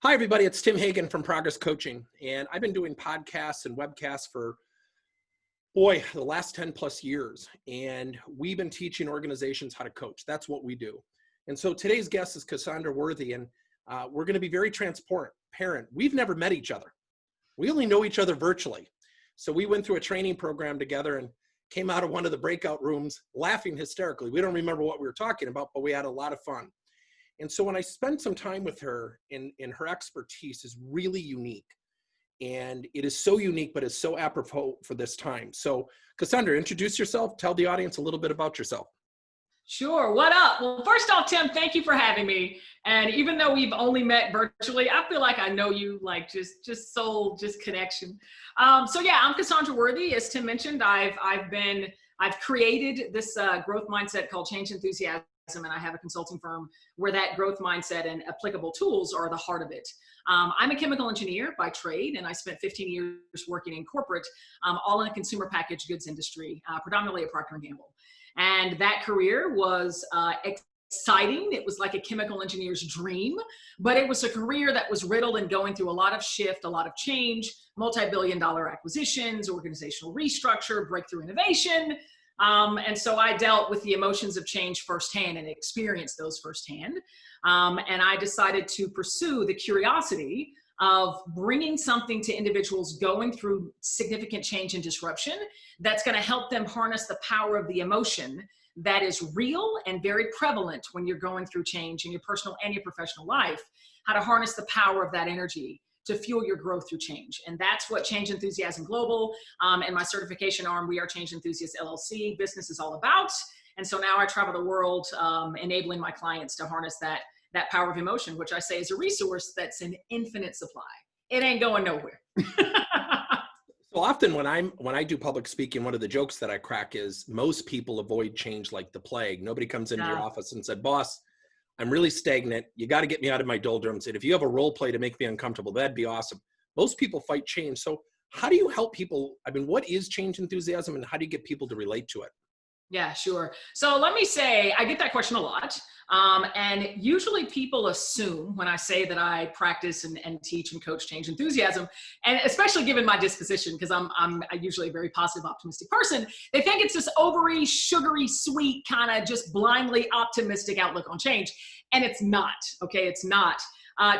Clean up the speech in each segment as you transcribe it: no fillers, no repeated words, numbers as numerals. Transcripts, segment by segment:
Hi, everybody. It's Tim Hagen from Progress Coaching, and I've been doing podcasts and webcasts for, the last 10 plus years, and we've been teaching organizations how to coach. That's what we do. And so today's guest is Cassandra Worthy, and we're going to be very transparent. We've never met each other. We only know each other virtually. So we went through a training program together and came out of one of the breakout rooms laughing hysterically. We don't remember what we were talking about, but we had a lot of fun. And so when I spent some time with her, in her expertise is really unique. And it is so unique, but it's so apropos for this time. So Cassandra, introduce yourself. Tell the audience a little bit about yourself. Sure. What up? Well, first off, Tim, thank you for having me. And even though we've only met virtually, I feel like I know you, like just soul, just connection. So yeah, I'm Cassandra Worthy. As Tim mentioned, I've created this growth mindset called Change Enthusiasm, and I have a consulting firm where that growth mindset and applicable tools are the heart of it. I'm a chemical engineer by trade, and I spent 15 years working in corporate, all in the consumer packaged goods industry, predominantly at Procter & Gamble. And that career was exciting. It was like a chemical engineer's dream, but it was a career that was riddled and going through a lot of shift, a lot of change, multi-billion-dollar acquisitions, organizational restructure, breakthrough innovation. And so I dealt with the emotions of change firsthand and experienced those firsthand. And I decided to pursue the curiosity of bringing something to individuals going through significant change and disruption that's going to help them harness the power of the emotion that is real and very prevalent when you're going through change in your personal and your professional life, how to harness the power of that energy to fuel your growth through change. And that's what Change Enthusiasm Global and my certification arm, We Are Change Enthusiasts LLC business is all about. And so now I travel the world enabling my clients to harness that power of emotion, which I say is a resource that's an infinite supply. It ain't going nowhere. So often when I do public speaking, one of the jokes that I crack is most people avoid change like the plague. Nobody comes into your office and said, boss, I'm really stagnant. You got to get me out of my doldrums. And if you have a role play to make me uncomfortable, that'd be awesome. Most people fight change. So how do you help people? I mean, what is change enthusiasm and how do you get people to relate to it? Yeah, sure. So let me say, I get that question a lot. And usually people assume when I say that I practice and teach and coach change enthusiasm, and especially given my disposition, because I'm usually a very positive, optimistic person, they think it's this overly sugary, sweet, kind of just blindly optimistic outlook on change. And it's not, okay? It's not.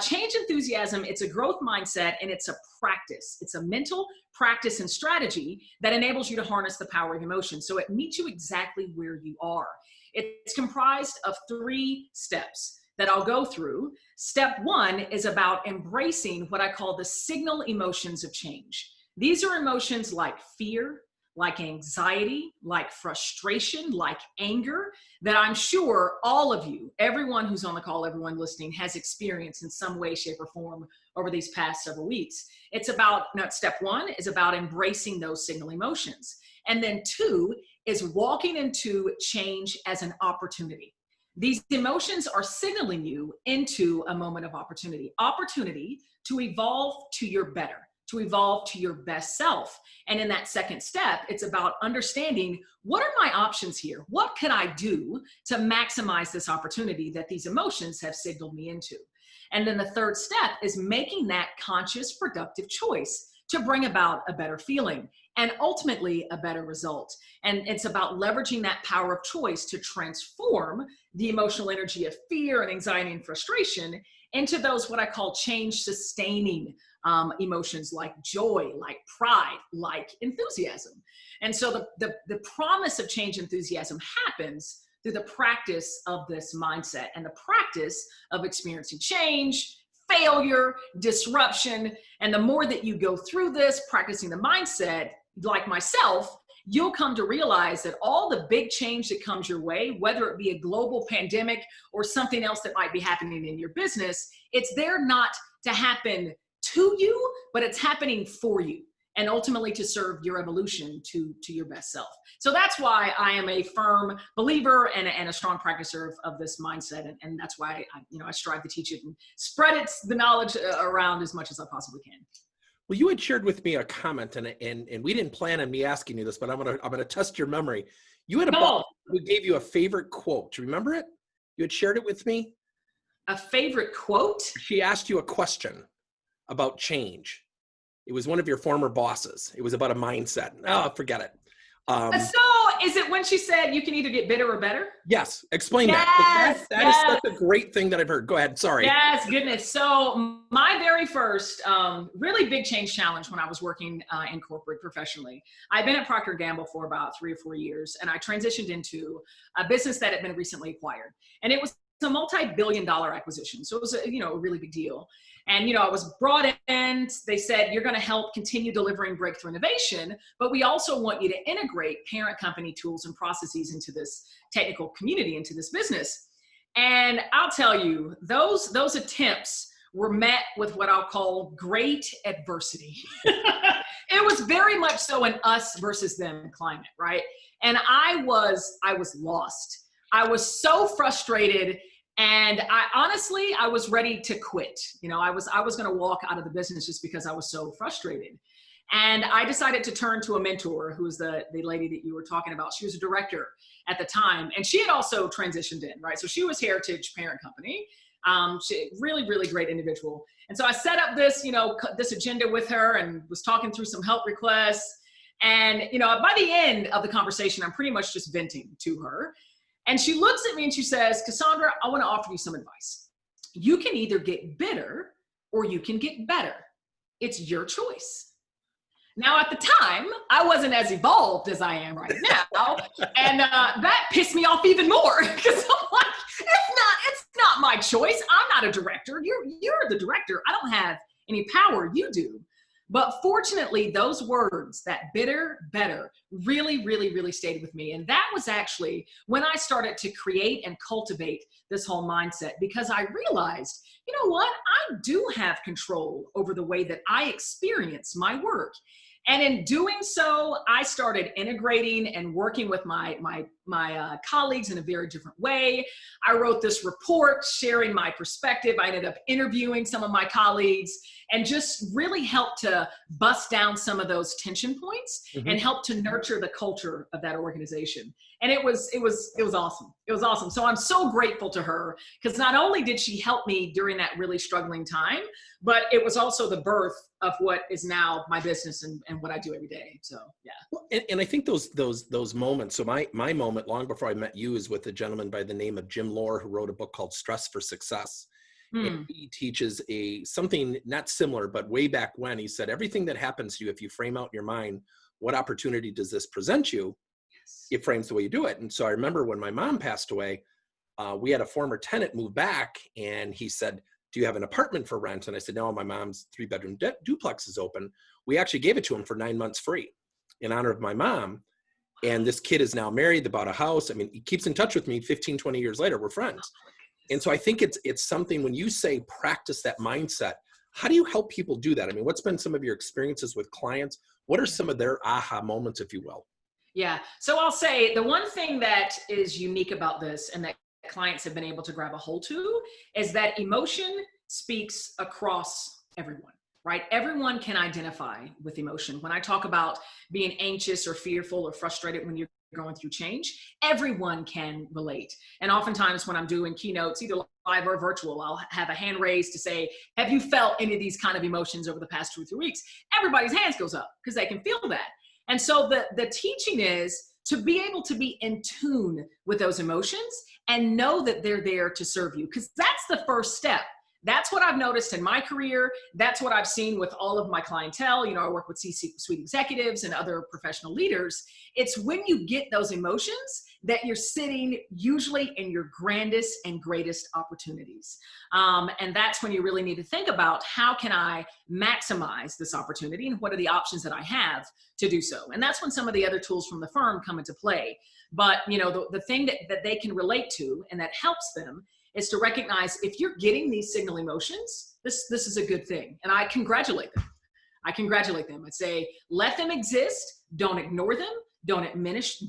Change enthusiasm, it's a growth mindset and it's a practice. It's a mental practice and strategy that enables you to harness the power of emotion. So it meets you exactly where you are. It's comprised of 3 steps that I'll go through. Step 1 is about embracing what I call the signal emotions of change. These are emotions like fear, like anxiety, like frustration, like anger, that I'm sure all of you, everyone who's on the call, everyone listening, has experienced in some way, shape, or form over these past several weeks. It's about, step 1 is about embracing those signal emotions. And then 2 is walking into change as an opportunity. These emotions are signaling you into a moment of opportunity to evolve to your better, to evolve to your best self. And in that second step, it's about understanding, what are my options here? What can I do to maximize this opportunity that these emotions have signaled me into? And then the third step is making that conscious, productive choice to bring about a better feeling and ultimately a better result. And it's about leveraging that power of choice to transform the emotional energy of fear and anxiety and frustration into those, what I call change sustaining emotions like joy, like pride, like enthusiasm. And so the promise of change enthusiasm happens through the practice of this mindset and the practice of experiencing change, failure, disruption. And the more that you go through this, practicing the mindset, like myself, you'll come to realize that all the big change that comes your way, whether it be a global pandemic or something else that might be happening in your business, it's there not to happen to you, but it's happening for you and ultimately to serve your evolution to your best self. So that's why I am a firm believer and a strong practicer of this mindset. And that's why I strive to teach it and spread the knowledge around as much as I possibly can. Well, you had shared with me a comment, and we didn't plan on me asking you this, but I'm gonna test your memory. You had a boss who gave you a favorite quote. Do you remember it? You had shared it with me. A favorite quote? She asked you a question about change. It was one of your former bosses. It was about a mindset. Oh, forget it. So is it when she said you can either get bitter or better? Yes. Explain that. Yes, That is such a great thing that I've heard. Go ahead. Sorry. Yes, goodness. So my very first really big change challenge when I was working in corporate professionally, I'd been at Procter & Gamble for about 3 or 4 years, and I transitioned into a business that had been recently acquired. And it was a multi-billion-dollar acquisition. So it was a really big deal. And, I was brought in, they said, you're going to help continue delivering breakthrough innovation, but we also want you to integrate parent company tools and processes into this technical community, into this business. And I'll tell you, those attempts were met with what I'll call great adversity. It was very much so an us versus them climate, right? And I was lost. I was so frustrated. And I was ready to quit. I was going to walk out of the business just because I was so frustrated. And I decided to turn to a mentor, who was the lady that you were talking about. She was a director at the time, and she had also transitioned in, right? So she was Heritage Parent Company. She really, really great individual. And so I set up this, this agenda with her and was talking through some help requests. And, by the end of the conversation, I'm pretty much just venting to her. And she looks at me and she says, Cassandra, I want to offer you some advice. You can either get bitter or you can get better. It's your choice. Now, at the time, I wasn't as evolved as I am right now. And that pissed me off even more, because I'm like, it's not my choice. I'm not a director. You're the director. I don't have any power. You do. But fortunately, those words, that bitter, better, really, really, really stayed with me. And that was actually when I started to create and cultivate this whole mindset, because I realized, you know what? I do have control over the way that I experience my work. And in doing so, I started integrating and working with my colleagues in a very different way. I wrote this report sharing my perspective. I ended up interviewing some of my colleagues and just really helped to bust down some of those tension points and help to nurture the culture of that organization. And it was awesome. It was awesome. So I'm so grateful to her, because not only did she help me during that really struggling time, but it was also the birth of what is now my business and what I do every day. So, yeah. Well, and I think those moments, so my moment long before I met you is with a gentleman by the name of Jim Lohr, who wrote a book called Stress for Success. And he teaches something not similar, but way back when he said, everything that happens to you, if you frame out in your mind, what opportunity does this present you? Yes. It frames the way you do it. And so I remember when my mom passed away, we had a former tenant move back, and he said, do you have an apartment for rent? And I said, no, my mom's 3-bedroom duplex is open. We actually gave it to him for 9 months free in honor of my mom. And this kid is now married, they bought a house. I mean, he keeps in touch with me 15, 20 years later, we're friends. And so I think it's something, when you say practice that mindset, how do you help people do that? I mean, what's been some of your experiences with clients? What are some of their aha moments, if you will? Yeah. So I'll say the one thing that is unique about this, and that clients have been able to grab a hold to, is that emotion speaks across everyone, right? Everyone can identify with emotion. When I talk about being anxious or fearful or frustrated when you're going through change, everyone can relate. And oftentimes when I'm doing keynotes, either live or virtual, I'll have a hand raised to say, have you felt any of these kind of emotions over the past 2 or 3 weeks? Everybody's hands goes up because they can feel that. And so the teaching is to be able to be in tune with those emotions and know that they're there to serve you, because that's the first step. That's what I've noticed in my career. That's what I've seen with all of my clientele. I work with C-suite executives and other professional leaders. It's when you get those emotions that you're sitting usually in your grandest and greatest opportunities. And that's when you really need to think about, how can I maximize this opportunity, and what are the options that I have to do so? And that's when some of the other tools from the firm come into play. But the thing that they can relate to and that helps them is to recognize, if you're getting these signal emotions, this is a good thing. And I congratulate them. I'd say, let them exist. Don't ignore them. Don't diminish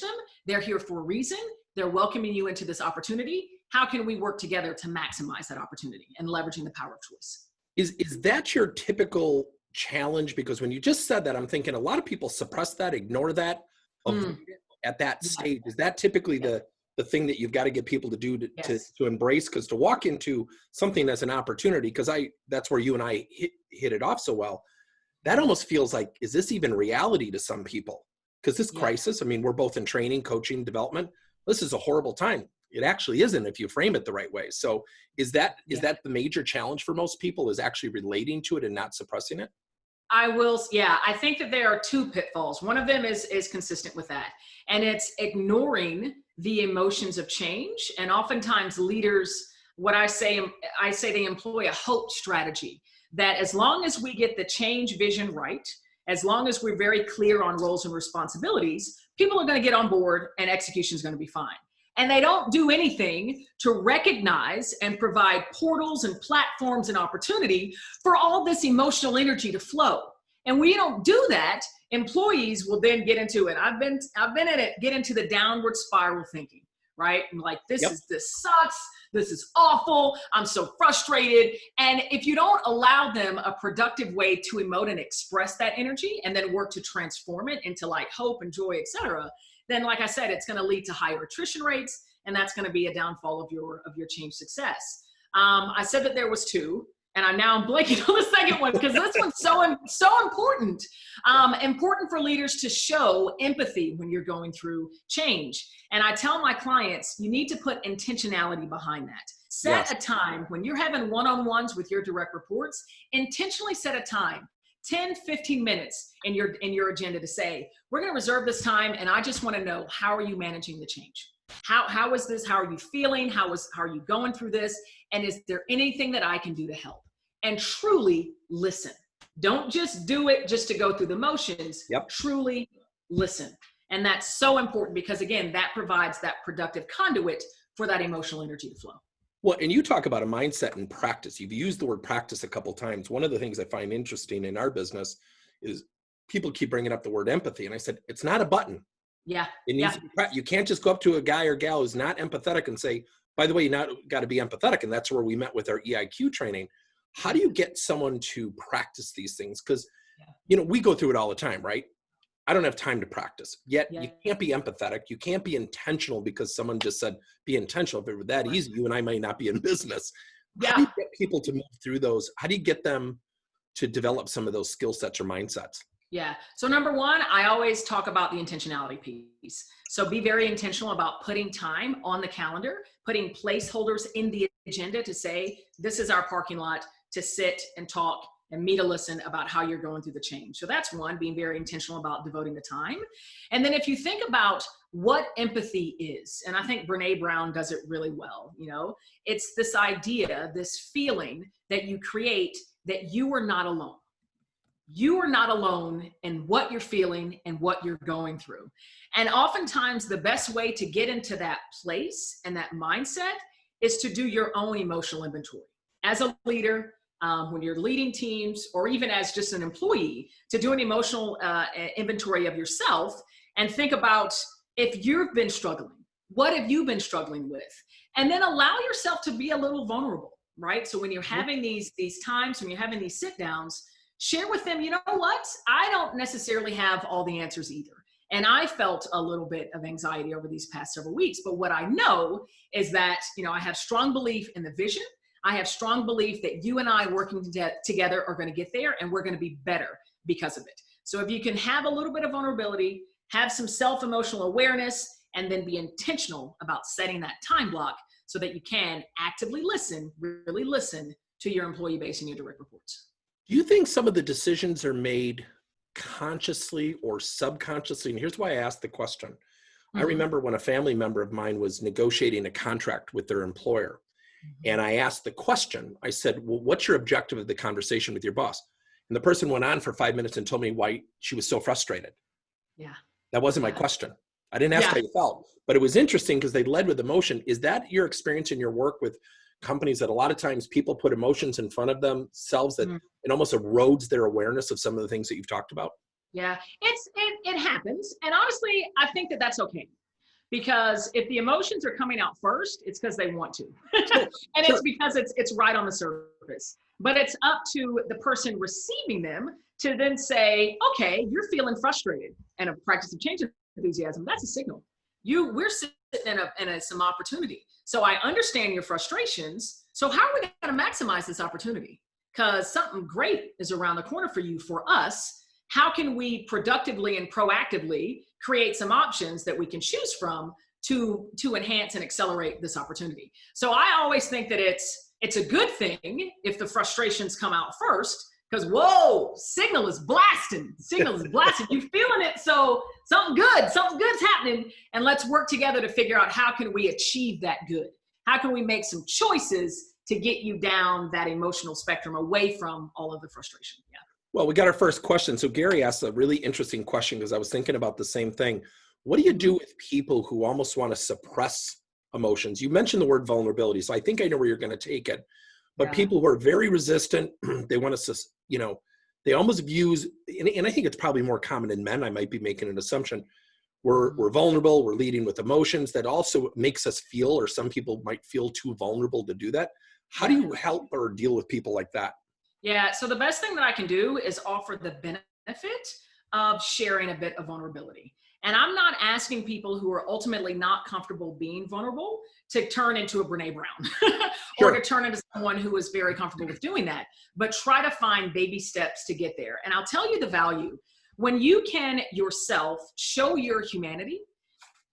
them. They're here for a reason. They're welcoming you into this opportunity. How can we work together to maximize that opportunity and leveraging the power of choice? Is that your typical challenge? Because when you just said that, I'm thinking a lot of people suppress that, ignore that, avoid it at that stage. Is that typically the the thing that you've got to get people to do Yes. to embrace, because to walk into something as an opportunity, because that's where you and I hit it off so well. That almost feels like, is this even reality to some people? Because this Yeah. crisis, I mean, we're both in training, coaching, development. This is a horrible time. It actually isn't if you frame it the right way. So is that the major challenge for most people, is actually relating to it and not suppressing it? I think that there are two pitfalls. One of them is consistent with that. And it's ignoring the emotions of change. And oftentimes leaders, I say they employ a hope strategy, that as long as we get the change vision right, as long as we're very clear on roles and responsibilities, people are going to get on board and execution is going to be fine. And they don't do anything to recognize and provide portals and platforms and opportunity for all this emotional energy to flow. And when you don't do that, employees will then get into it. I've been in it, get into the downward spiral thinking, right? And like, this sucks. This is awful. I'm so frustrated. And if you don't allow them a productive way to emote and express that energy and then work to transform it into like hope and joy, etc., then like I said, it's going to lead to higher attrition rates, and that's going to be a downfall of your change success. I said that there was two, and I'm blanking on the second one because this one's so important. Important for leaders to show empathy when you're going through change. And I tell my clients, you need to put intentionality behind that. Set a time when you're having one-on-ones with your direct reports, intentionally set a time. 10, 15 minutes in your agenda to say, we're going to reserve this time. And I just want to know, how are you managing the change? How is this? How are you feeling? How are you going through this? And is there anything that I can do to help? And truly listen. Don't just do it just to go through the motions. Truly listen. And that's so important because, again, that provides that productive conduit for that emotional energy to flow. Well, and you talk about a mindset and practice. You've used the word practice a couple of times. One of the things I find interesting in our business is people keep bringing up the word empathy. And I said, it's not a button. Yeah. It needs to be you can't just go up to a guy or gal who's not empathetic and say, by the way, you not got to be empathetic. And that's where we met with our EIQ training. How do you get someone to practice these things? Because, we go through it all the time, right? I don't have time to practice. Yet you can't be empathetic. You can't be intentional because someone just said, be intentional. If it were that easy, you and I might not be in business. How do you get people to move through those? How do you get them to develop some of those skill sets or mindsets? Yeah. So number one, I always talk about the intentionality piece. So be very intentional about putting time on the calendar, putting placeholders in the agenda to say, this is our parking lot to sit and talk and me to listen about how you're going through the change. So that's one, being very intentional about devoting the time. And then if you think about what empathy is, and I think Brene Brown does it really well, it's this idea, this feeling that you create that you are not alone. You are not alone in what you're feeling and what you're going through. And oftentimes the best way to get into that place and that mindset is to do your own emotional inventory. As a leader, when you're leading teams, or even as just an employee, to do an emotional inventory of yourself and think about, if you've been struggling, what have you been struggling with? And then allow yourself to be a little vulnerable, right? So when you're having these times, when you're having these sit downs, share with them, you know what? I don't necessarily have all the answers either. And I felt a little bit of anxiety over these past several weeks. But what I know is that, I have strong belief in the vision. I have strong belief that you and I working together are going to get there, and we're going to be better because of it. So if you can have a little bit of vulnerability, have some self-emotional awareness, and then be intentional about setting that time block so that you can actively listen, really listen to your employee base and your direct reports. Do you think some of the decisions are made consciously or subconsciously? And here's why I asked the question. I remember when a family member of mine was negotiating a contract with their employer. And I asked the question, I said, well, what's your objective of the conversation with your boss? And the person went on for 5 minutes and told me why she was so frustrated. Yeah. That wasn't my question. I didn't ask how you felt, but it was interesting because they led with emotion. Is that your experience in your work with companies, that a lot of times people put emotions in front of themselves that it almost erodes their awareness of some of the things that you've talked about? Yeah, it happens. And honestly, I think that that's okay. Because if the emotions are coming out first, it's because they want to. And it's because it's right on the surface. But it's up to the person receiving them to then say, okay, you're feeling frustrated. And a practice of change enthusiasm, that's a signal. We're sitting in some opportunity. So I understand your frustrations. So how are we going to maximize this opportunity? Because something great is around the corner for you, for us. How can we productively and proactively create some options that we can choose from to enhance and accelerate this opportunity? So I always think that it's a good thing if the frustrations come out first, because whoa, signal is blasting. You feeling it? So something good's happening, and let's work together to figure out how can we achieve that good. How can we make some choices to get you down that emotional spectrum away from all of the frustration? Yeah. Well, we got our first question. So Gary asked a really interesting question because I was thinking about the same thing. What do you do with people who almost want to suppress emotions? You mentioned the word vulnerability, so I think I know where you're going to take it. But people who are very resistant, they want to, they almost views, and I think it's probably more common in men. I might be making an assumption. We're vulnerable. We're leading with emotions. That also makes us feel, or some people might feel too vulnerable to do that. How do you help or deal with people like that? Yeah. So the best thing that I can do is offer the benefit of sharing a bit of vulnerability. And I'm not asking people who are ultimately not comfortable being vulnerable to turn into a Brene Brown or to turn into someone who is very comfortable with doing that, but try to find baby steps to get there. And I'll tell you the value. When you can yourself show your humanity,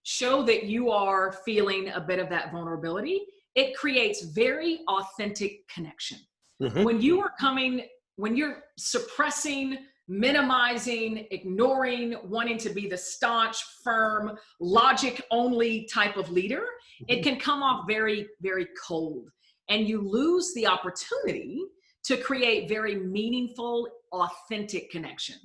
show that you are feeling a bit of that vulnerability, it creates very authentic connection. Mm-hmm. When you're suppressing, minimizing, ignoring, wanting to be the staunch, firm, logic-only type of leader, it can come off very, very cold. And you lose the opportunity to create very meaningful, authentic connection.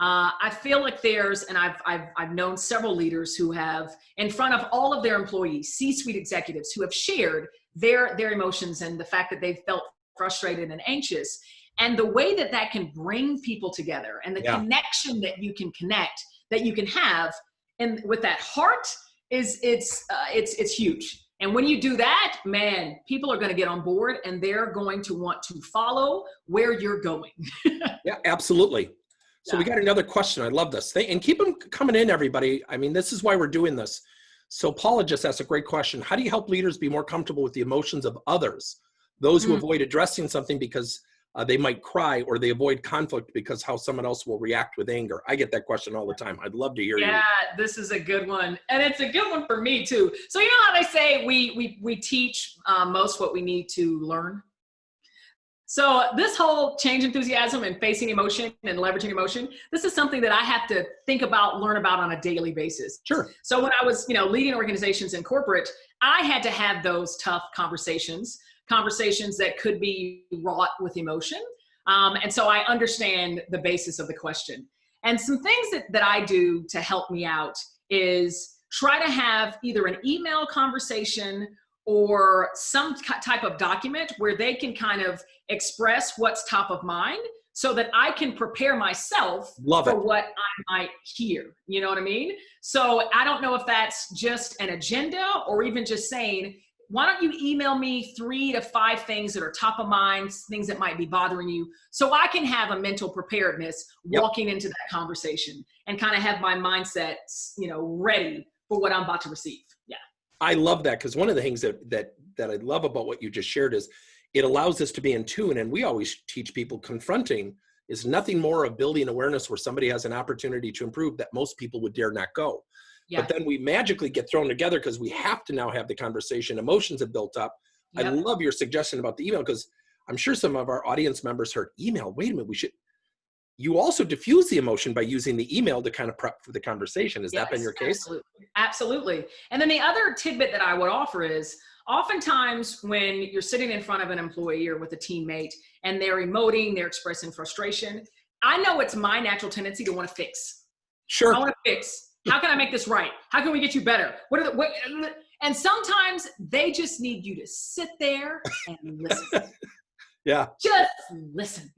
I feel like and I've known several leaders who have, in front of all of their employees, C-suite executives, who have shared their emotions and the fact that they've felt frustrated and anxious. And the way that can bring people together, and the connection that you can have, and with that heart it's huge. And when you do that, man, people are going to get on board and they're going to want to follow where you're going. Yeah, absolutely. So we got another question. I love this. And keep them coming in, everybody. I mean, this is why we're doing this. So Paula just asked a great question. How do you help leaders be more comfortable with the emotions of others? Those who avoid addressing something because they might cry, or they avoid conflict because how someone else will react with anger. I get that question all the time. I'd love to hear you. Yeah, this is a good one. And it's a good one for me too. So you know how they say we teach most what we need to learn? So this whole change enthusiasm and facing emotion and leveraging emotion, this is something that I have to think about, learn about on a daily basis. Sure. So when I was, leading organizations in corporate, I had to have those tough conversations that could be wrought with emotion. And so I understand the basis of the question. And some things that I do to help me out is try to have either an email conversation or some type of document where they can kind of express what's top of mind, so that I can prepare myself for what I might hear. You know what I mean? So I don't know if that's just an agenda, or even just saying, why don't you email me 3 to 5 things that are top of mind, things that might be bothering you, so I can have a mental preparedness walking into that conversation and kind of have my mindset, ready for what I'm about to receive. Yeah. I love that, because one of the things that I love about what you just shared is it allows us to be in tune. And we always teach people confronting is nothing more of building awareness where somebody has an opportunity to improve that most people would dare not go. Yeah. But then we magically get thrown together because we have to now have the conversation. Emotions have built up. Yep. I love your suggestion about the email, because I'm sure some of our audience members heard email. Wait a minute, you also diffuse the emotion by using the email to kind of prep for the conversation. Has that been your case? Absolutely. And then the other tidbit that I would offer is, oftentimes when you're sitting in front of an employee or with a teammate and they're emoting, they're expressing frustration, I know it's my natural tendency to want to fix. Sure. I want to fix. How can I make this right? How can we get you better? And sometimes they just need you to sit there and listen. Yeah. Just listen.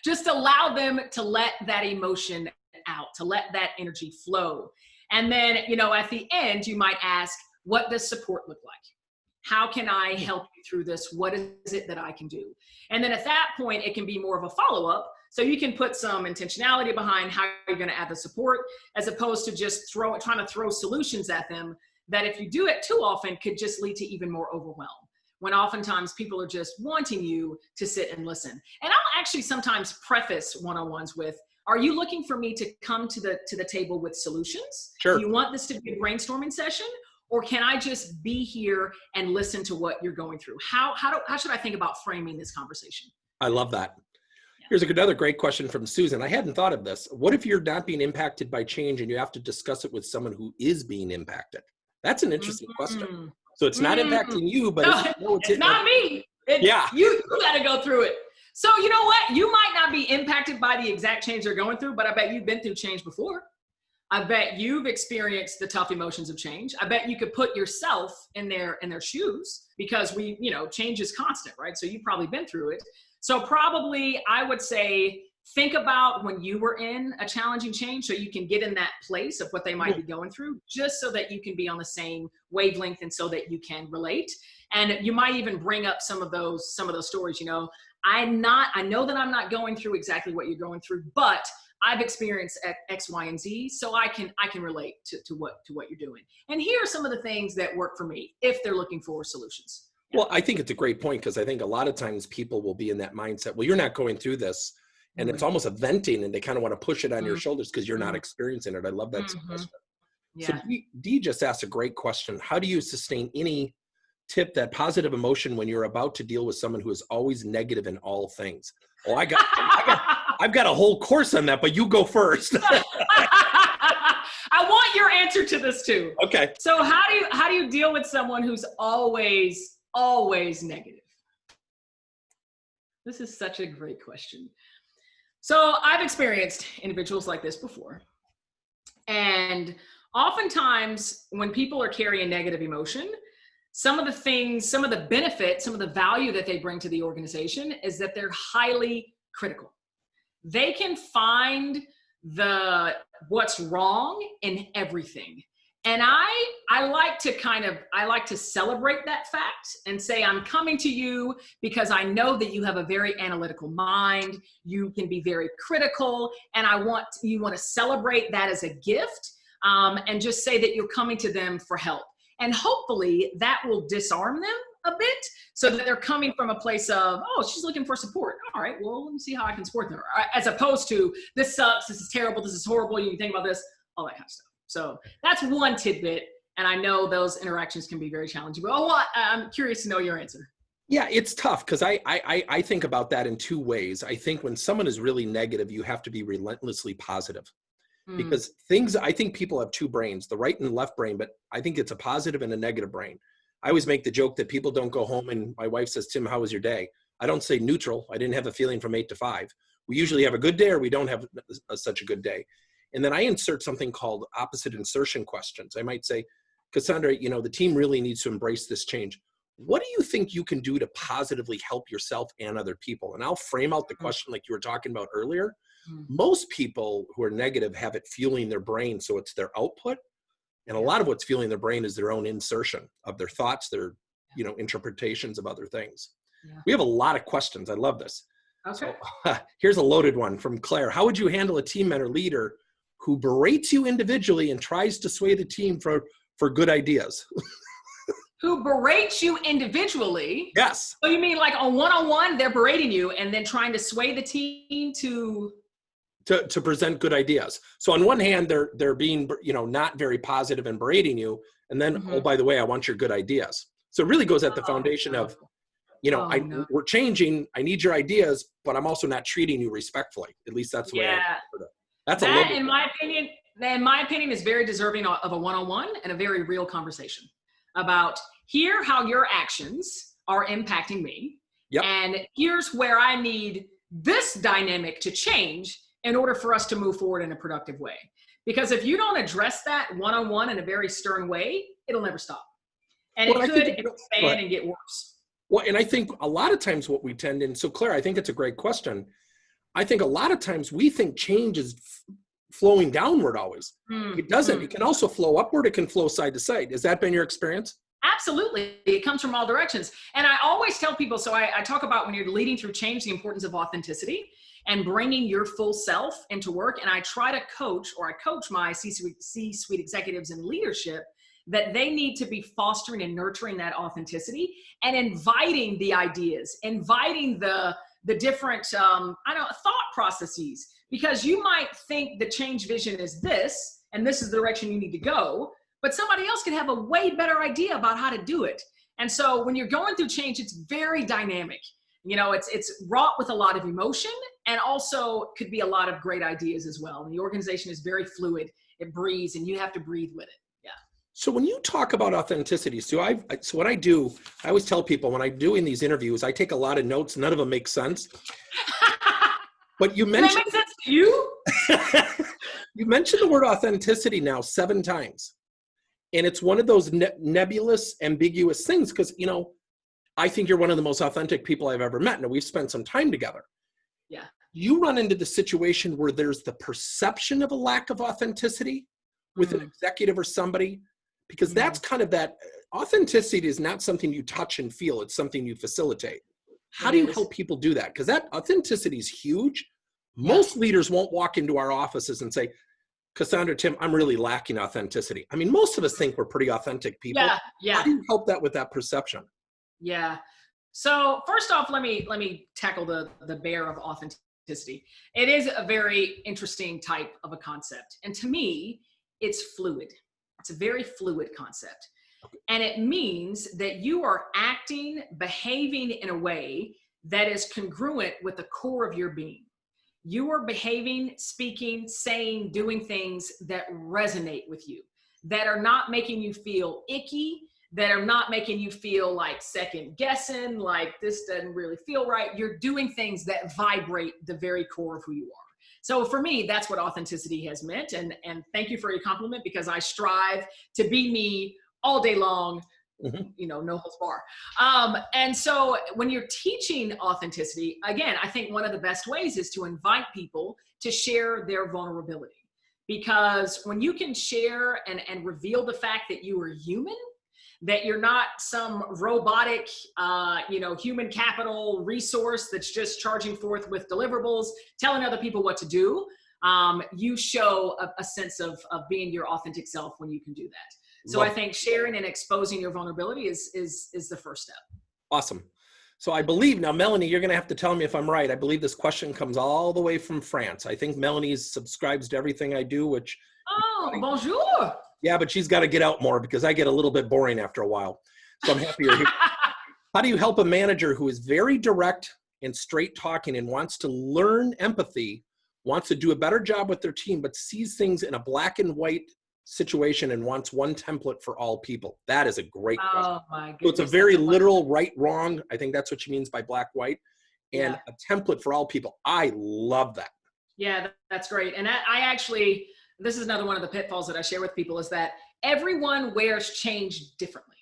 Just allow them to let that emotion out, to let that energy flow. And then, at the end, you might ask, what does support look like? How can I help you through this? What is it that I can do? And then at that point, it can be more of a follow-up. So you can put some intentionality behind how you're going to add the support, as opposed to just trying to throw solutions at them that if you do it too often could just lead to even more overwhelm, when oftentimes people are just wanting you to sit and listen. And I'll actually sometimes preface one-on-ones with, are you looking for me to come to the table with solutions? Sure. Do you want this to be a brainstorming session? Or can I just be here and listen to what you're going through? How should I think about framing this conversation? I love that. Here's another great question from Susan. I hadn't thought of this. What if you're not being impacted by change and you have to discuss it with someone who is being impacted? That's an interesting question. So it's not impacting you, but it's not me. You got to go through it. So you know what? You might not be impacted by the exact change they're going through, but I bet you've been through change before. I bet you've experienced the tough emotions of change. I bet you could put yourself in their shoes, because change is constant, right? So you've probably been through it. So probably I would say, think about when you were in a challenging change so you can get in that place of what they might be going through, just so that you can be on the same wavelength and so that you can relate. And you might even bring up some of those stories. I know that I'm not going through exactly what you're going through, but I've experienced X, Y, and Z, so I can relate to what you're doing. And here are some of the things that work for me if they're looking for solutions. Well, I think it's a great point, because I think a lot of times people will be in that mindset, well, you're not going through this, and it's almost a venting, and they kind of want to push it on your shoulders because you're not experiencing it. I love that suggestion. Yeah. So Dee just asked a great question. How do you sustain any tip that positive emotion when you're about to deal with someone who is always negative in all things? Oh, I've got a whole course on that, but you go first. I want your answer to this too. Okay. So how do you deal with someone who's always negative? This is such a great question. So I've experienced individuals like this before. And oftentimes when people are carrying negative emotion, some of the benefit, some of the value that they bring to the organization is that they're highly critical. They can find what's wrong in everything. And I like to celebrate that fact and say, I'm coming to you because I know that you have a very analytical mind. You can be very critical, and you want to celebrate that as a gift, and just say that you're coming to them for help. And hopefully that will disarm them a bit, so that they're coming from a place of, oh, she's looking for support. All right, well, let me see how I can support her. As opposed to, this sucks, this is terrible, this is horrible, you think about this, all that kind of stuff. So that's one tidbit. And I know those interactions can be very challenging, but I'm curious to know your answer. Yeah, it's tough, because I think about that in two ways. I think when someone is really negative, you have to be relentlessly positive. Because I think people have two brains, the right and left brain, but I think it's a positive and a negative brain. I always make the joke that people don't go home and my wife says, Tim, how was your day? I don't say neutral. I didn't have a feeling from 8 to 5. We usually have a good day, or we don't have such a good day. And then I insert something called opposite insertion questions. I might say, Cassandra, the team really needs to embrace this change. What do you think you can do to positively help yourself and other people? And I'll frame out the question like you were talking about earlier. Most people who are negative have it fueling their brain, so it's their output. And a lot of what's fueling their brain is their own insertion of their thoughts, their interpretations of other things. Yeah. We have a lot of questions. I love this. Okay. So, here's a loaded one from Claire. How would you handle a team member leader who berates you individually and tries to sway the team for good ideas? Who berates you individually? Yes. So you mean like on one-on-one, they're berating you and then trying to sway the team to present good ideas. So on one hand, they're being, not very positive and berating you. And then, oh, by the way, I want your good ideas. So it really goes at the foundation of, we're changing, I need your ideas, but I'm also not treating you respectfully. At least that's the way I put it. That, in my opinion, is very deserving of a one-on-one and a very real conversation about how your actions are impacting me. Yep. And here's where I need this dynamic to change in order for us to move forward in a productive way. Because if you don't address that one-on-one in a very stern way, it'll never stop. And it could expand and get worse. Well, and I think a lot of times what we tend, and so Claire, I think it's a great question. I think a lot of times we think change is flowing downward always. It doesn't. It can also flow upward. It can flow side to side. Has that been your experience? Absolutely. It comes from all directions. And I always tell people, so I talk about when you're leading through change, the importance of authenticity and bringing your full self into work. And I try to coach my C-suite executives in leadership that they need to be fostering and nurturing that authenticity and inviting the ideas, inviting the different, thought processes, because you might think the change vision is this, and this is the direction you need to go, but somebody else could have a way better idea about how to do it. And so when you're going through change, it's very dynamic. It's wrought with a lot of emotion, and also could be a lot of great ideas as well. And the organization is very fluid. It breathes, and you have to breathe with it. Yeah. So when you talk about authenticity, so what I do, I always tell people when I'm doing these interviews, I take a lot of notes. None of them make sense. But you mentioned— Does that make sense to you? You mentioned the word authenticity now 7 times. And it's one of those nebulous, ambiguous things, because, I think you're one of the most authentic people I've ever met. Now, we've spent some time together. Yeah. You run into the situation where there's the perception of a lack of authenticity with an executive or somebody, because that's kind of that authenticity is not something you touch and feel. It's something you facilitate. How do you help people do that? Because that authenticity is huge. Most leaders won't walk into our offices and say, Cassandra, Tim, I'm really lacking authenticity. I mean, most of us think we're pretty authentic people. Yeah. How do you help that with that perception? Yeah. So first off, let me tackle the bear of authenticity. It is a very interesting type of a concept. And to me, it's fluid. It's a very fluid concept. And it means that you are acting, behaving in a way that is congruent with the core of your being. You are behaving, speaking, saying, doing things that resonate with you, that are not making you feel icky, that are not making you feel like second guessing, like this doesn't really feel right. You're doing things that vibrate the very core of who you are. So for me, that's what authenticity has meant. And thank you for your compliment, because I strive to be me all day long, no holds bar. And so when you're teaching authenticity, again, I think one of the best ways is to invite people to share their vulnerability. Because when you can share and reveal the fact that you are human, that you're not some robotic, human capital resource that's just charging forth with deliverables, telling other people what to do, you show a sense of being your authentic self when you can do that. So I think sharing and exposing your vulnerability is the first step. Awesome. So I believe, now Melanie, you're going to have to tell me if I'm right. I believe this question comes all the way from France. I think Melanie subscribes to everything I do, which— Oh, bonjour. Yeah, but she's got to get out more because I get a little bit boring after a while. So I'm happy you're here. How do you help a manager who is very direct and straight talking and wants to learn empathy, wants to do a better job with their team, but sees things in a black and white situation and wants one template for all people? That is a great question. Oh my goodness. So it's a very literal right, wrong. I think that's what she means by black, white, and a template for all people. I love that. Yeah, that's great. And I actually, this is another one of the pitfalls that I share with people, is that everyone wears change differently.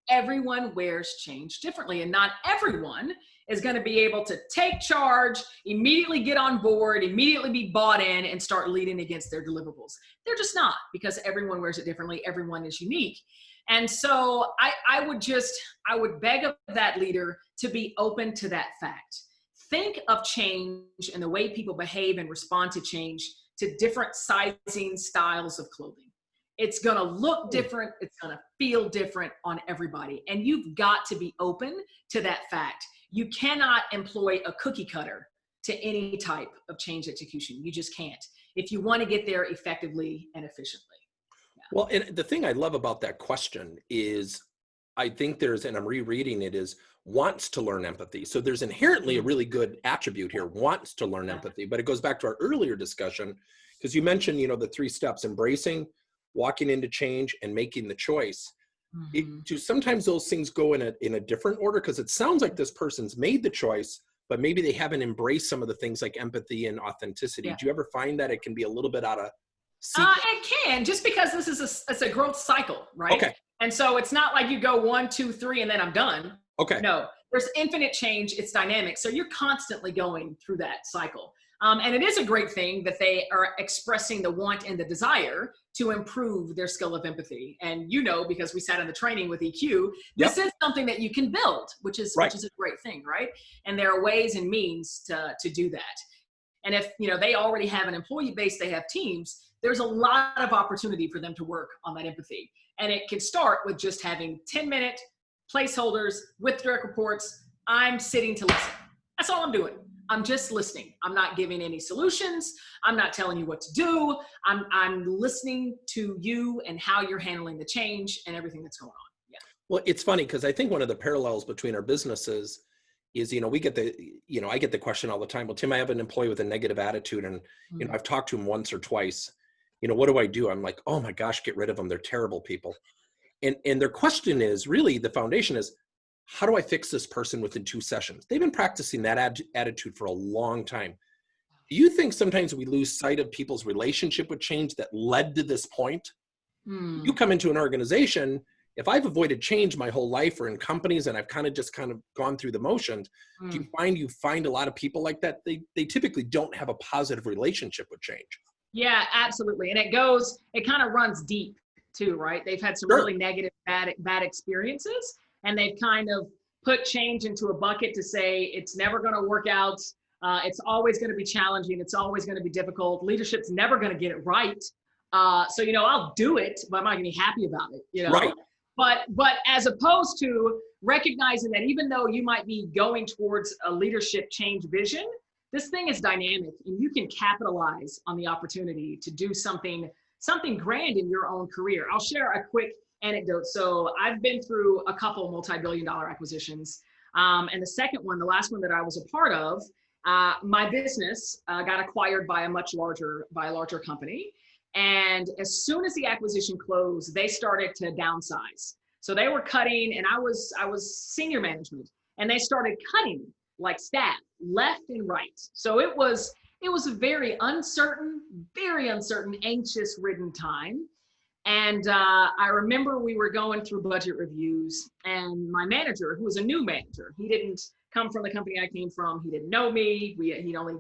Everyone wears change differently, and not everyone is going to be able to take charge, immediately get on board, immediately be bought in and start leading against their deliverables. They're just not, because everyone wears it differently. Everyone is unique. And so I would beg of that leader to be open to that fact. Think of change and the way people behave and respond to change to different sizing styles of clothing. It's going to look different. It's going to feel different on everybody. And you've got to be open to that fact. You cannot employ a cookie cutter to any type of change execution. You just can't, if you want to get there effectively and efficiently. Yeah. Well, and the thing I love about that question is, I think there's, and I'm rereading it, is wants to learn empathy. So there's inherently a really good attribute here, wants to learn empathy, but it goes back to our earlier discussion, because you mentioned, the 3 steps: embracing, walking into change, and making the choice. Do sometimes those things go in a different order? Because it sounds like this person's made the choice, but maybe they haven't embraced some of the things like empathy and authenticity. Do you ever find that it can be a little bit out of sequence? It can, just because this is it's a growth cycle, right? Okay. And so it's not like you go 1, 2, 3, and then I'm done. Okay. No, there's infinite change. It's dynamic. So you're constantly going through that cycle. And it is a great thing that they are expressing the want and the desire to improve their skill of empathy. And because we sat in the training with EQ, this is something that you can build, which is a great thing, right? And there are ways and means to do that. And if they already have an employee base, they have teams, there's a lot of opportunity for them to work on that empathy. And it can start with just having 10-minute placeholders with direct reports. I'm sitting to listen. That's all I'm doing. I'm just listening. I'm not giving any solutions. I'm not telling you what to do. I'm listening to you and how you're handling the change and everything that's going on. Yeah. Well, it's funny because I think one of the parallels between our businesses is, we get I get the question all the time. Well, Tim, I have an employee with a negative attitude, and I've talked to him once or twice. What do I do? I'm like, oh my gosh, get rid of them. They're terrible people. And their question is really, the foundation is, how do I fix this person within 2 sessions? They've been practicing that attitude for a long time. Do you think sometimes we lose sight of people's relationship with change that led to this point? You come into an organization, if I've avoided change my whole life or in companies and I've kind of gone through the motions, do you find a lot of people like that? They typically don't have a positive relationship with change. Yeah, absolutely. And it kind of runs deep too, right? They've had some really negative, bad experiences, and they've kind of put change into a bucket to say it's never going to work out. It's always going to be challenging. It's always going to be difficult. Leadership's never going to get it right. So, I'll do it, but I'm not going to be happy about it, Right. But as opposed to recognizing that even though you might be going towards a leadership change vision, this thing is dynamic and you can capitalize on the opportunity to do something grand in your own career. I'll share a quick anecdote. So I've been through a couple multi-billion-dollar acquisitions. And the last one that I was a part of, my business got acquired by a larger company. And as soon as the acquisition closed, they started to downsize. So they were cutting, and I was senior management, and they started cutting like staff left and right. So it was a very uncertain, anxious ridden time. And I remember we were going through budget reviews, and my manager, who was a new manager, he didn't come from the company I came from. He didn't know me. He'd only,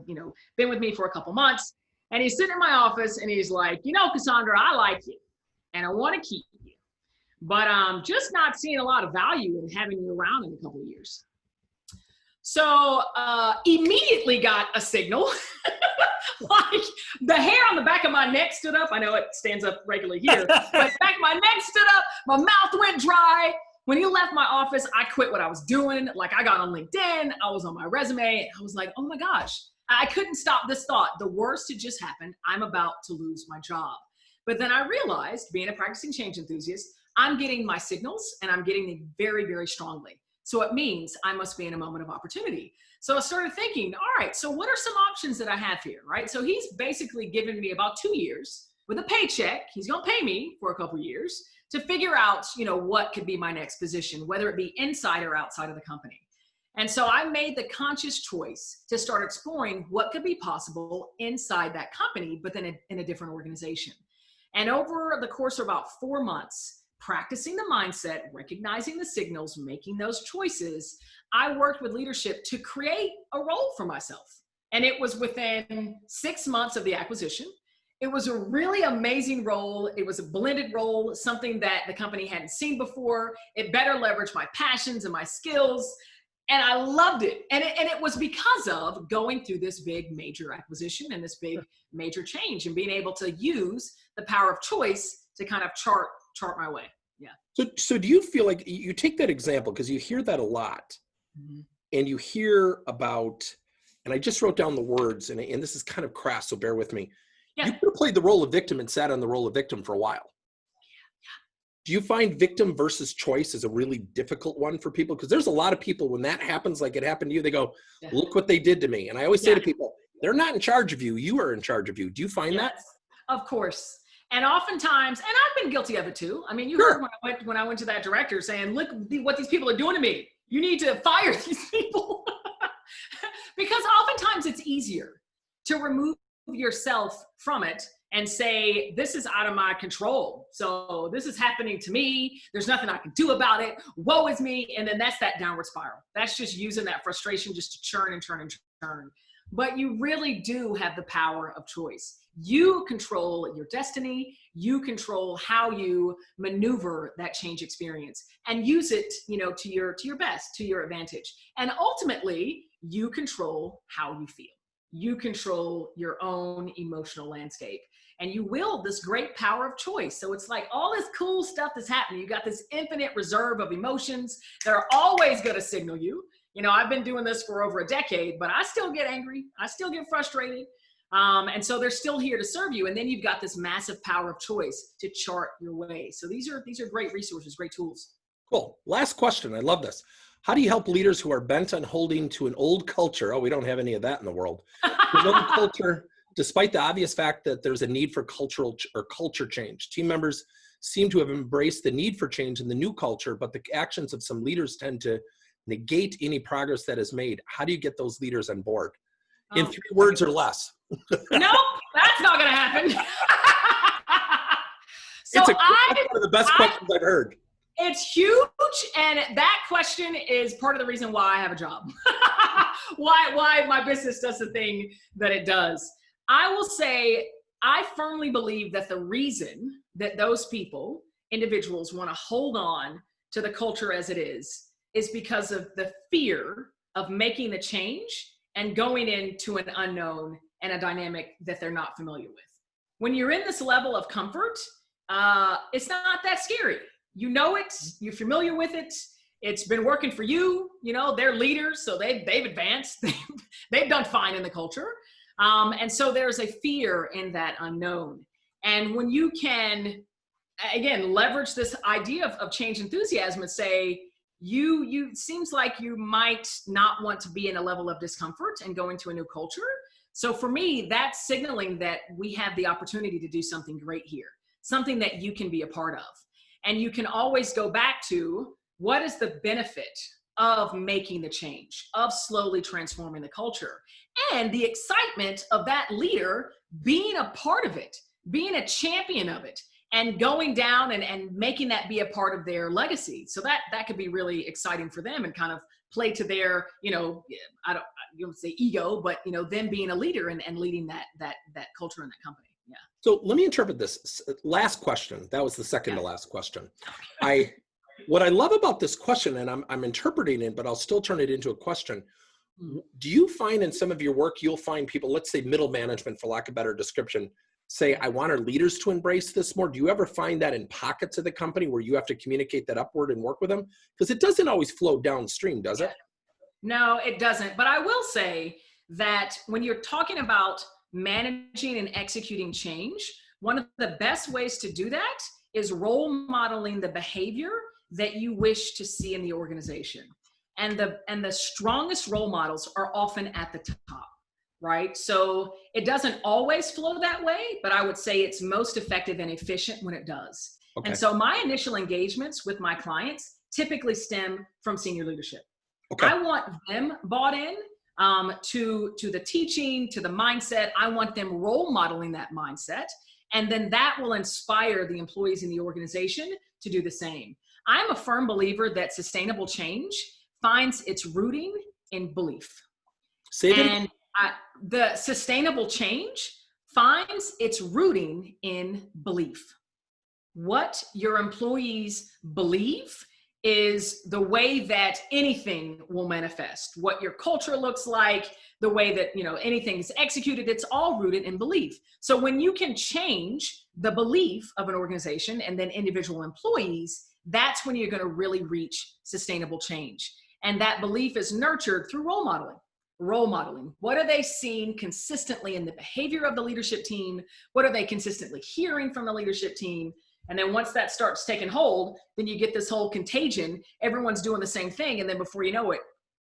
been with me for a couple months. And he's sitting in my office and he's like, Cassandra, I like you and I want to keep you, but I'm just not seeing a lot of value in having you around in a couple of years. So immediately got a signal. Like the hair on the back of my neck stood up. I know it stands up regularly here, but the back of my neck stood up. My mouth went dry. When he left my office, I quit what I was doing. Like I got on LinkedIn. I was on my resume. I was like, oh my gosh. I couldn't stop this thought. The worst had just happened. I'm about to lose my job. But then I realized, being a practicing change enthusiast, I'm getting my signals and I'm getting them very, very strongly. So it means I must be in a moment of opportunity. So I started thinking, all right, so what are some options that I have here, right? So he's basically given me about 2 years with a paycheck. He's going to pay me for a couple of years to figure out, what could be my next position, whether it be inside or outside of the company. And so I made the conscious choice to start exploring what could be possible inside that company, but then in a different organization. And over the course of about 4 months, practicing the mindset, recognizing the signals, making those choices, I worked with leadership to create a role for myself. And it was within 6 months of the acquisition. It was a really amazing role. It was a blended role, something that the company hadn't seen before. It better leveraged my passions and my skills. And I loved it. And it was because of going through this big major acquisition and this big major change and being able to use the power of choice to kind of chart my way. Yeah. So do you feel like you take that example, because you hear that a lot, and you hear about, and I just wrote down the words, and this is kind of crass, so bear with me. Yeah. You could have played the role of victim and sat on the role of victim for a while. Do you find victim versus choice is a really difficult one for people? Because there's a lot of people, when that happens, like it happened to you, they go, look what they did to me. And I always say to people, they're not in charge of you. You are in charge of you. Do you find that? Of course. And oftentimes, and I've been guilty of it too. I mean, you heard when I went to that director saying, look what these people are doing to me. You need to fire these people. Because oftentimes it's easier to remove yourself from it and say, this is out of my control. So this is happening to me. There's nothing I can do about it. Woe is me. And then that's that downward spiral. That's just using that frustration just to churn and churn and churn. But you really do have the power of choice. You control your destiny. You control how you maneuver that change experience and use it, to your best, to your advantage. And ultimately, you control how you feel. you control your own emotional landscape. And you wield this great power of choice. So it's like all this cool stuff that's happening. You got this infinite reserve of emotions that are always going to signal you. You know, I've been doing this for over a decade, but I still get angry. I still get frustrated. And so they're still here to serve you. And then you've got this massive power of choice to chart your way. So these are great resources, great tools. Cool. Last question. I love this. How do you help leaders who are bent on holding to an old culture? Oh, we don't have any of that in the world. An old culture, despite the obvious fact that there's a need for culture change. Team members seem to have embraced the need for change in the new culture, but the actions of some leaders tend to negate any progress that is made. How do you get those leaders on board? In 3 words or less. Nope, that's not going to happen. So That's one of the best questions I've heard. It's huge, and that question is part of the reason why I have a job. why my business does the thing that it does. I will say, I firmly believe that the reason that those people, individuals, want to hold on to the culture as it is because of the fear of making the change and going into an unknown and a dynamic that they're not familiar with. When you're in this level of comfort, it's not that scary. You know it, you're familiar with it. It's been working for you. You know, they're leaders, so they've advanced. They've done fine in the culture. And so there's a fear in that unknown. And when you can, again, leverage this idea of change enthusiasm and say, you seems like you might not want to be in a level of discomfort and go into a new culture. So for me, that's signaling that we have the opportunity to do something great here, something that you can be a part of. And you can always go back to, what is the benefit of making the change, of slowly transforming the culture, and the excitement of that leader being a part of it, being a champion of it, and going down and making that be a part of their legacy. So that could be really exciting for them and kind of play to their, you know, you don't say ego, but, you know, them being a leader and leading that culture in that company. Yeah. So let me interpret this. Last question. That was the second to last question. What I love about this question, and I'm interpreting it, but I'll still turn it into a question. Do you find in some of your work, you'll find people, let's say middle management, for lack of a better description, say, I want our leaders to embrace this more? Do you ever find that in pockets of the company where you have to communicate that upward and work with them? Because it doesn't always flow downstream, does it? No, it doesn't. But I will say that when you're talking about managing and executing change, one of the best ways to do that is role modeling the behavior that you wish to see in the organization. And the strongest role models are often at the top, right? So it doesn't always flow that way, but I would say it's most effective and efficient when it does. Okay. And so my initial engagements with my clients typically stem from senior leadership. Okay. I want them bought in to the teaching, to the mindset. I want them role modeling that mindset. And then that will inspire the employees in the organization to do the same. I'm a firm believer that sustainable change finds its rooting in belief. And the sustainable change finds its rooting in belief. What your employees believe is the way that anything will manifest. What your culture looks like, the way that, you know, anything is executed, it's all rooted in belief. So when you can change the belief of an organization and then individual employees, that's when you're going to really reach sustainable change. And that belief is nurtured through role modeling. Role modeling. What are they seeing consistently in the behavior of the leadership team? What are they consistently hearing from the leadership team? And then once that starts taking hold, then you get this whole contagion. Everyone's doing the same thing. And then before you know it,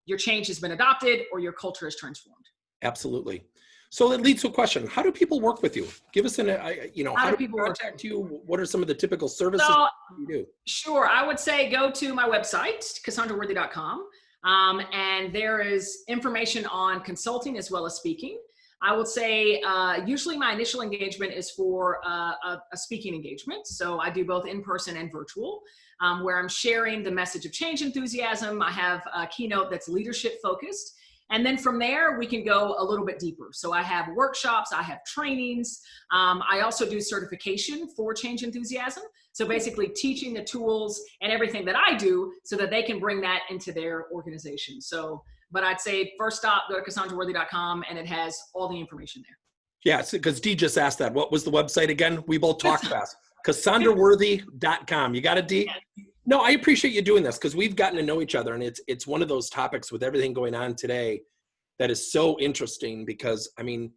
your change has been adopted or your culture is transformed. Absolutely. So it leads to a question. How do people work with you? Give us how do people contact you? What are some of the typical services you do? Sure. I would say go to my website, CassandraWorthy.com. And there is information on consulting as well as speaking. I would say usually my initial engagement is for a speaking engagement. So I do both in person and virtual, where I'm sharing the message of change enthusiasm. I have a keynote that's leadership focused. And then from there, we can go a little bit deeper. So I have workshops, I have trainings. I also do certification for change enthusiasm. So basically teaching the tools and everything that I do so that they can bring that into their organization. So but I'd say first stop, go to CassandraWorthy.com, and it has all the information there. Yeah, because Dee just asked that. What was the website again? We both talk fast. CassandraWorthy.com. You got it, Dee? No, I appreciate you doing this because we've gotten to know each other, and it's one of those topics with everything going on today that is so interesting because, I mean,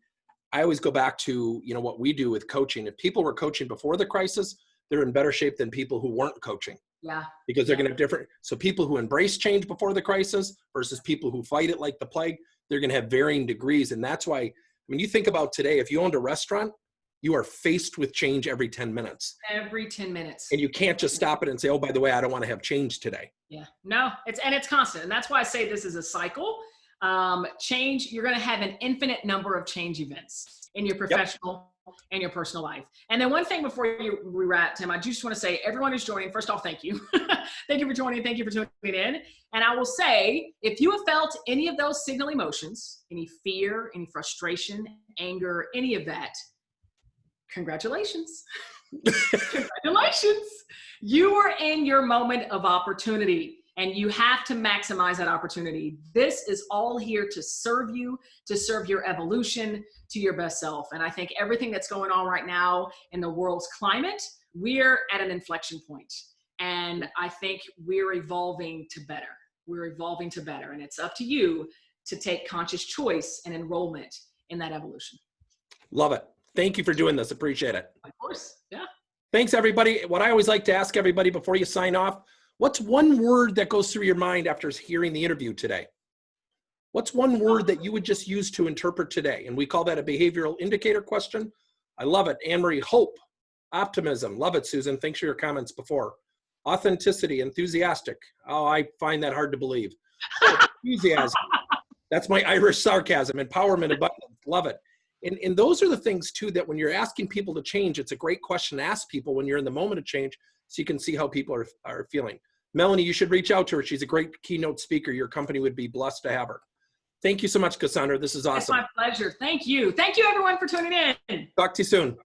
I always go back to, you know, what we do with coaching. If people were coaching before the crisis, they're in better shape than people who weren't coaching. Yeah. Because they're going to have different, so people who embrace change before the crisis versus people who fight it like the plague, they're going to have varying degrees. And that's why, I mean, you think about today, if you owned a restaurant, you are faced with change every 10 minutes. Every 10 minutes. And you can't just stop it and say, oh, by the way, I don't want to have change today. Yeah, no, it's constant. And that's why I say this is a cycle. Change, you're going to have an infinite number of change events in your professional and your personal life. And then one thing before we wrap, Tim, I just want to say everyone who's joining, first off, thank you. Thank you for joining. Thank you for tuning in. And I will say, if you have felt any of those signal emotions, any fear, any frustration, anger, any of that, congratulations. Congratulations. You are in your moment of opportunity. And you have to maximize that opportunity. This is all here to serve you, to serve your evolution to your best self. And I think everything that's going on right now in the world's climate, we're at an inflection point. And I think we're evolving to better. We're evolving to better. And it's up to you to take conscious choice and enrollment in that evolution. Love it. Thank you for doing this. Appreciate it. Of course. Yeah. Thanks, everybody. What I always like to ask everybody before you sign off, what's one word that goes through your mind after hearing the interview today? What's one word that you would just use to interpret today? And we call that a behavioral indicator question. I love it. Anne-Marie, hope, optimism. Love it, Susan. Thanks for your comments before. Authenticity, enthusiastic. Oh, I find that hard to believe. Enthusiasm. That's my Irish sarcasm. Empowerment, abundance. Love it. And those are the things, too, that when you're asking people to change, it's a great question to ask people when you're in the moment of change, so you can see how people are feeling. Melanie, you should reach out to her. She's a great keynote speaker. Your company would be blessed to have her. Thank you so much, Cassandra. This is awesome. It's my pleasure. Thank you. Thank you, everyone, for tuning in. Talk to you soon.